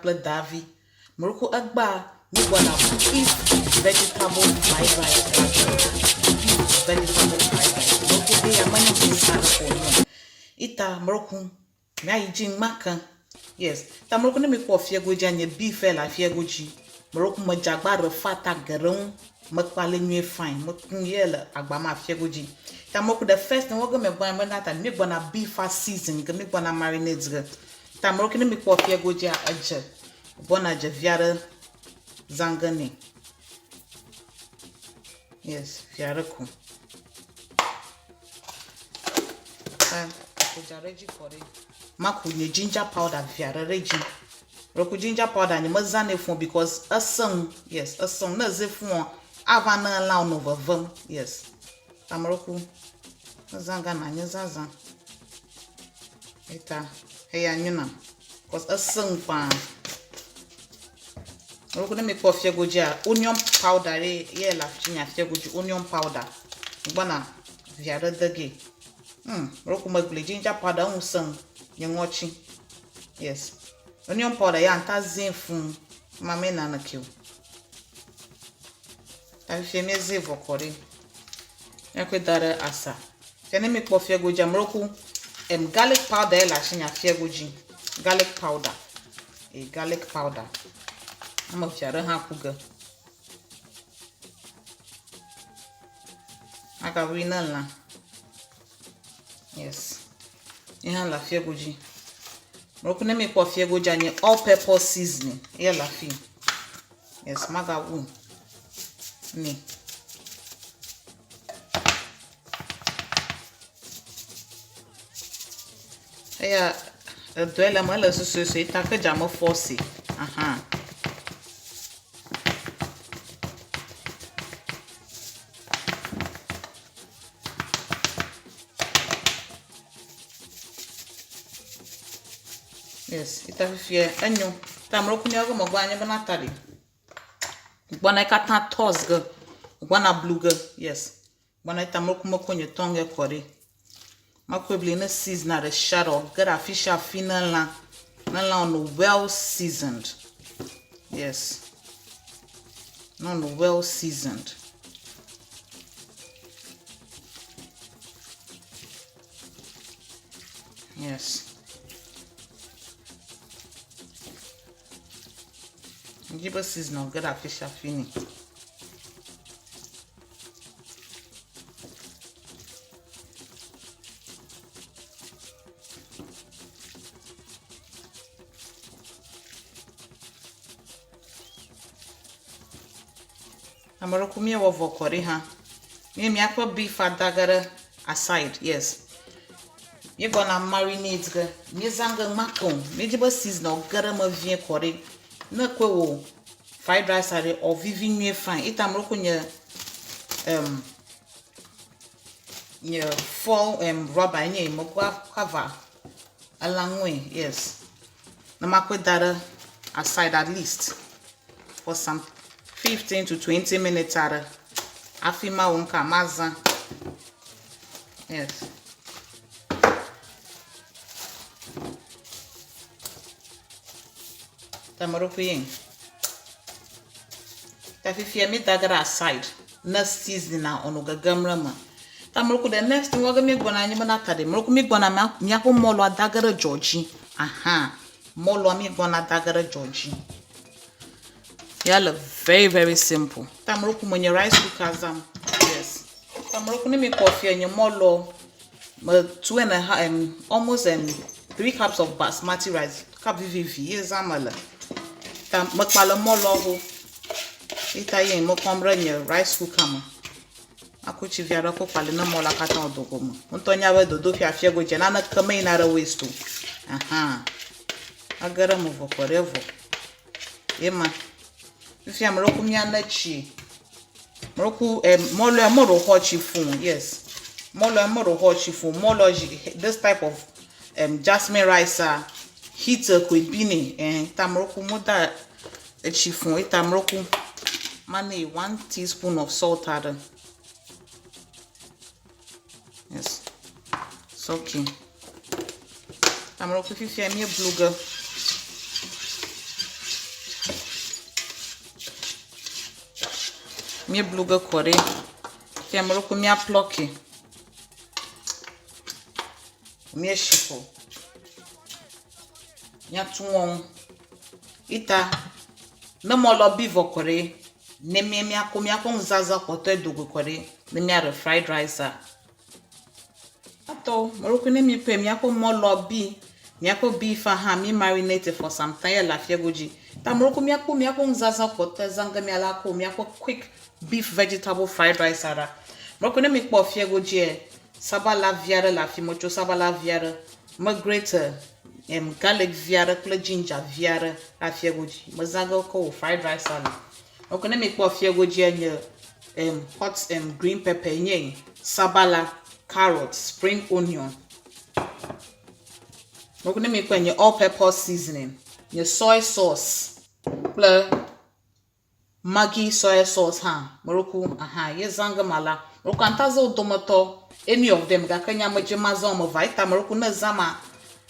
kple davi mruku egba mi gbɔna beef vegetable fried rice beef vegetable fried rice mruku de ya mani bisa ko no ita mruku na yiji maka yes ta mruku ne mi ko fie goji anye beef la fie goji mruku mo jagba re fata gerun mo kpale nwe fine mo kun yele agba ma fie goji ta mruku the first thing wo go me gba me that mi gbɔna beef season ke mi gbɔna marinade ge ta mruku ne mi ko fie goji a aje bona je viare zangani yes viare ku ko jareji kore maku nye ginger powder viare reji roku ginger powder ni mazane fun because asang yes asang na ze fun avana la no vavam yes tamroku zanga na nya zaza eta heya nyuna because asang pa roku ne me ko fie goji a onion powder ye la finya fie goji onion powder gbana viare dege roku magle ginger powder unsang nyengochi yes onion powder ya anta zinfun mama na na kill ta fie me zivo kore yakwe dare asa tene me ko fie goji amroku garlic powder la shinya fie goji garlic powder garlic powder ama fiare ha kuga aka wina la yes ihan la fie goji mroku ne me ko fie goji anye all pepper seasoning ye la fie yes maga wu ni ya doela mala so ita ka jamo force aha yes ita fie anyo tamroku ni ogo mogwa anya bana tari gbona ka ta toss go gbona blue go yes gbona tamroku mokonye tonge kore makwebli na season na shadow get a fish final la on well seasoned yes no well seasoned yes give us season get a fish fini amoroku mi wo vokore ha mi akwa beef adagara aside yes you gonna marinate ga mi zanga makon mi jibo season gara ma vie kore na kwe wo fried rice are or vivi nwe fine ita amoroku nye fall rubber nye mo cover alangwe yes na makwe dara aside at least for some 15 to 20 minutes ara afima wonka maza yes tamoroku yin tafifia mi dagara aside na season na onuga gamrama tamoroku the next thing waga mi gbona anyi na tade moroku mi gbona nyako molo dagara georgie aha molo mi gbona dagara georgie yalla very simple tamroku monye rice cooker zam yes tamroku ni me coffee enye molo 2.5 almost 3 cups of basmati rice cup vv yes amala tam makpala molo ho ita yen mo komra nye rice cooker ma akuchi viara ko pale na mola kata odogo mo ontonya we dodo fi afie go je na kama ina ra waste aha agara mo vokorevo ema if I'm roku mi anachi roku molo amoro hochi fun yes molo amoro hochi fun molo this type of jasmine rice heat kwebini tamroku moda chifun itamroku mane 1 teaspoon of salt add yes so okay tamroku fifi mi bluga mi bluga kore fia mruku mi aploki mi shipo mi tuwon ita na molo bivo kore ne mi akon zaza poto edogo kore ne mi are fried rice ato mruku ne mi pe mi akon molo bi mi akon beef ha mi marinate for some time la fia goji ta mruku mi akon zaza poto zanga mi ala ko mi akon quick beef vegetable fried rice ara mruku ne mi po fia goji sabala viara la fi mocho sabala viara ma greater garlic viara kle ginger viara la fia goji ma zanga ko fried rice ala mruku ne mi po fia goji anya hot green pepper nye sabala carrot spring onion mruku ne mi po anya all purpose seasoning nye soy sauce plus Maggi soy sauce mruku ye zanga mala mruku antazo domoto any of them ga kanya maje mazo mo vaita mruku na zama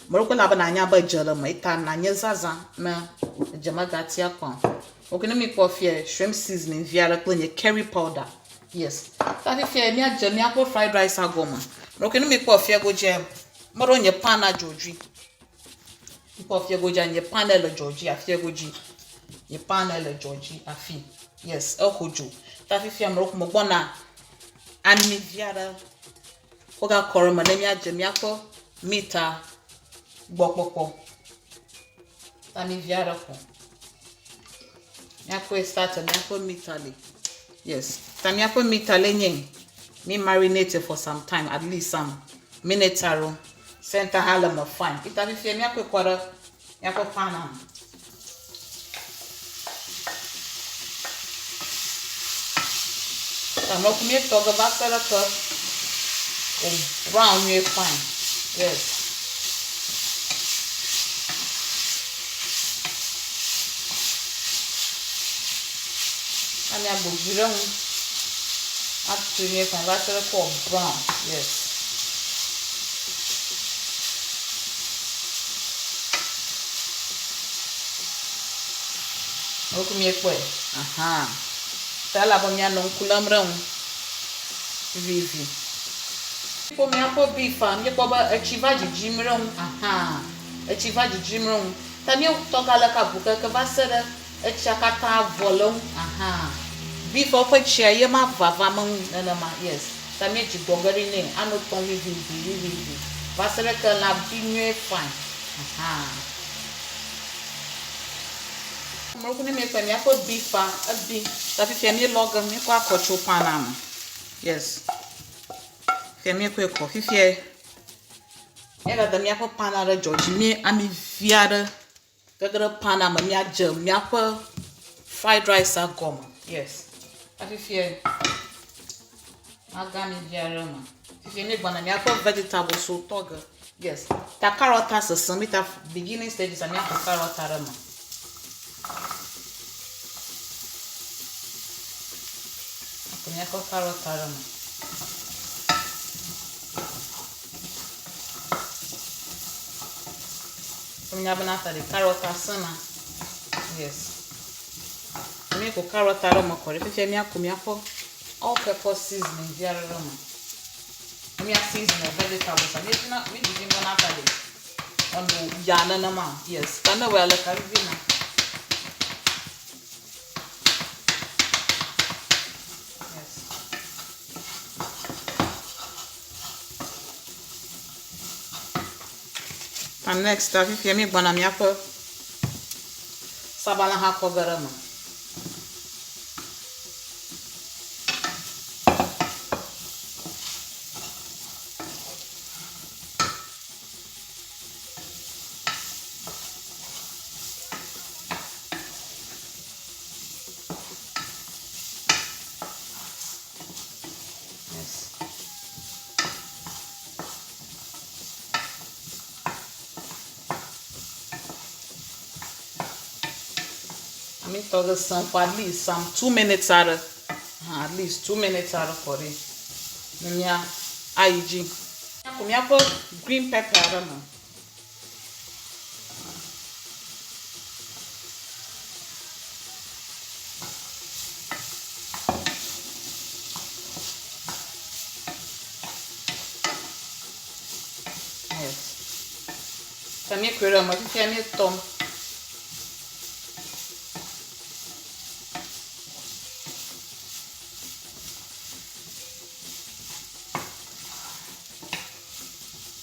mruku la bana nya ba jela ma ita na nya zaza na jama gatia kwa mruku ne mi po fie shrimp seasoning viara klenye curry powder yes ta fi fie mi aje mi akpo fried rice agoma mruku ne mi po fie goje moro nye pana joji po fie goje nye pana le joji afie goji ye pana le joji afi yes hojo ta fi fie mruku mo gbona ani viara oga koroma na mi aje mi akpo mita gbokpokpo ta mi viara ko mi akpo start mi akpo mita le yes ta mi akpo mita le nyen mi marinate for some time at least some minutes aro center halama fine ita fi fie mi akpo kwara mi akpo pana ta mo ku mi toga ba sala ko brown you fine yes ami abojire un atu ni kan ba sala ko brown yes o ku mi epo tala ba mi anon kulamra un vivi po mi apo beef mi po ba achiva jimron achiva jimron ta mi to kala ka buka ka ba sere achakata volon beef of chia ye ma vava man na ma yes ta mi ji bogari ne ano ton vivi ba sere ka la binwe fine mo ko ne me pa mi apo beef abi ta fi mi log mi ko akocho panam yes femi ko ko fifie era da mi apo panara George mi ami viara gagara panama mi ajam mi apo fried rice agoma yes afifie agami viara ma fifie mi gbona mi apo vegetable so toga yes ta carrot as some ta beginning stages mi apo carrot arama mi apo carrot arama minha banata de carrot asana yes mi ko carrot aroma kore fe mi akumi afọ all purpose seasoning di aroma mi season vegetables and it's not we begin banata de on yana na ma yes kana well ka vina yes and next if you mi gbona mi apo sabala ha ko garama me toga some for at least some 2 minutes at least 2 minutes out for it. Mia IG. Me put green pepper aroma. Yes. Também quero mais que a minha tom.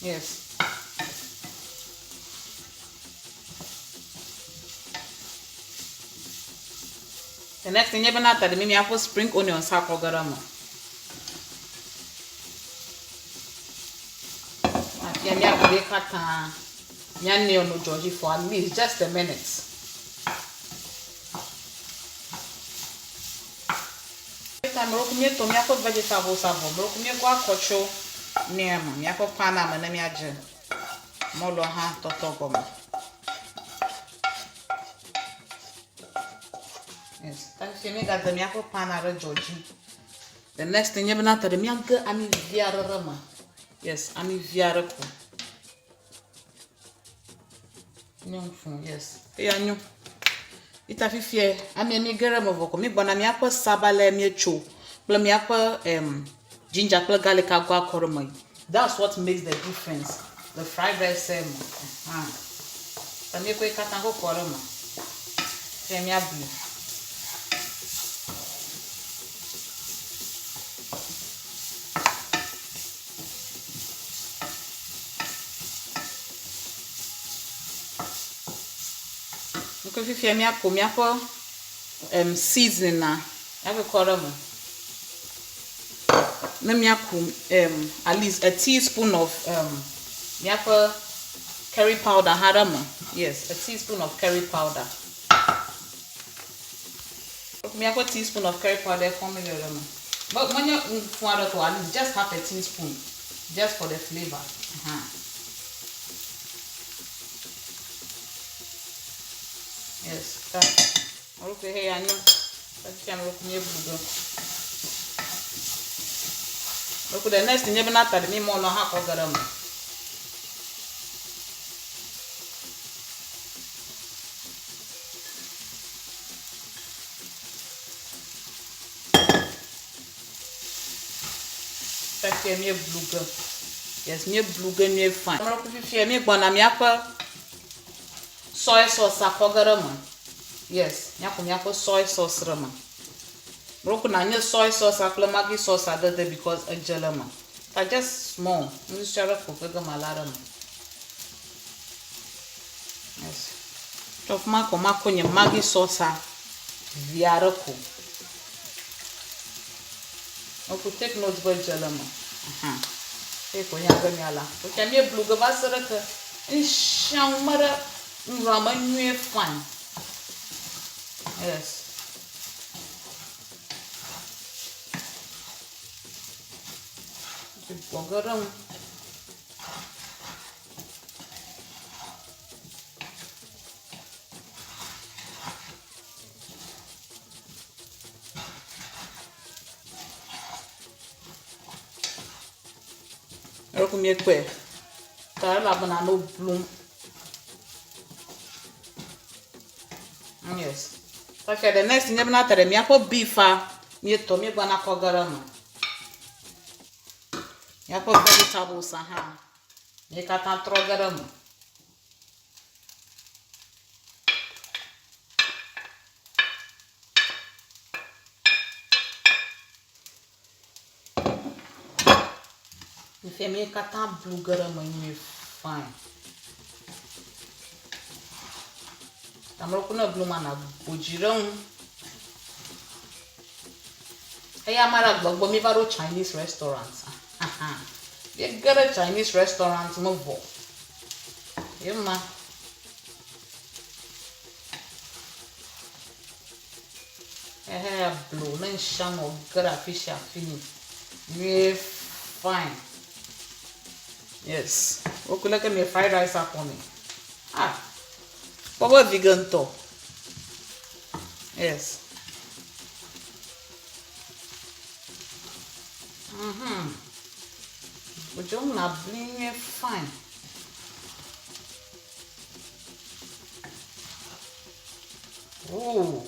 Yes. The next thing you're gonna have to do, I put spring onions hapo garama. Yeah, me have to bake it. Nyani no Georgie for at least just a minute. Time roku me to me have vegetables avo. Roku me go akocho near me. Me have pana me na me aje. Molo ha toto goma. Yes, thank you. Me got the me have pana re Georgie. The next thing you're gonna have to do, me have to ami viara rama. Yes, ami viara ko. Yes. Nyo. Ita fifie ami mi gere mo voko mi bona mi akwa sabale mi echo. Pla mi akwa ginger pla garlic agwa koromai. That's what makes the difference. The fried rice Tami ko ikatango koroma. Mi abli. Nko fifie mi akwa seasoning na. Ave koroma. Let me at least a teaspoon of curry powder harama. Yes, a teaspoon of curry powder. A teaspoon of curry powder for me. But when you want to at least just half a teaspoon, just for the flavor. Yes, that. Okay, hey, I know. That's look, the next thing you're gonna have to me more no half of garam. Take me blue. Yes, me blue me fine. I'm going to fear me gonna me soy sauce for garam. Yes, nyako soy sauce rama. Broku na nye soy sauce akla Maggi sauce adede because a jelama. Ta just small. You share up for the malara. Yes. Chop mako nye Maggi sauce viarako. Oku take notes by jelama. Take on yaga nyala. Okay, me blue go basaraka. In shamara rama nye fine. Yes. Garam. Roku me kwe. Tara la banana bloom. Yes. Okay, the next thing you're gonna tell me I beef me to me gonna garam. Yako vegetables me kata garam. If me kata blue garam me fine. Tamro kuna blue mana bujirong. Hey amara gbogbo mi baro Chinese restaurants. You get a Chinese restaurant move. Yeah, ma. Blue, then shang or good fish finish. Yeah, fine. Yes. Okay, look at me fried rice up for me. What vegan to? Yes. But you're not being fine. Oh.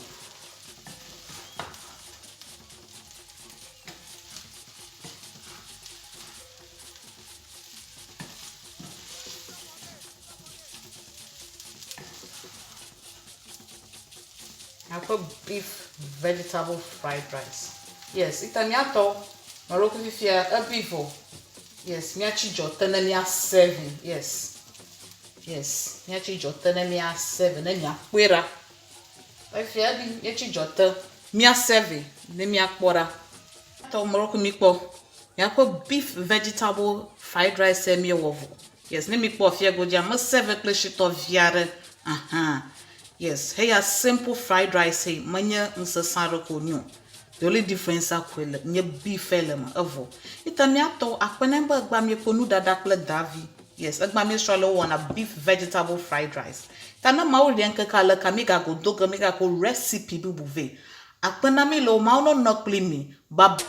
I put beef vegetable fried rice. Yes, itamiato. Maroko fifia a beefo. Yes, miachi jotana mia 7. Yes. Yes, miachi jotana mia 7. Mia kwera. Ifia di miachi jota mia 7. Ne mia kwora. To Morocco mikpo. Ya put beef vegetable fried rice mi wovo. Yes, ne mikpo fia go dia mo 7 kleshito viare. Aha. Yes, hey a simple fried rice hey manya nsasaro ko nyu. The only difference akwele nye beef element avo. Itamiato akwenemba agba mi konu dadakle davi. Yes, agba mi stralo wana beef vegetable fried rice. Tana mauli enke kala kamiga go doga miga ko recipe bi buve. Akpena mi lo mauno nokli mi bab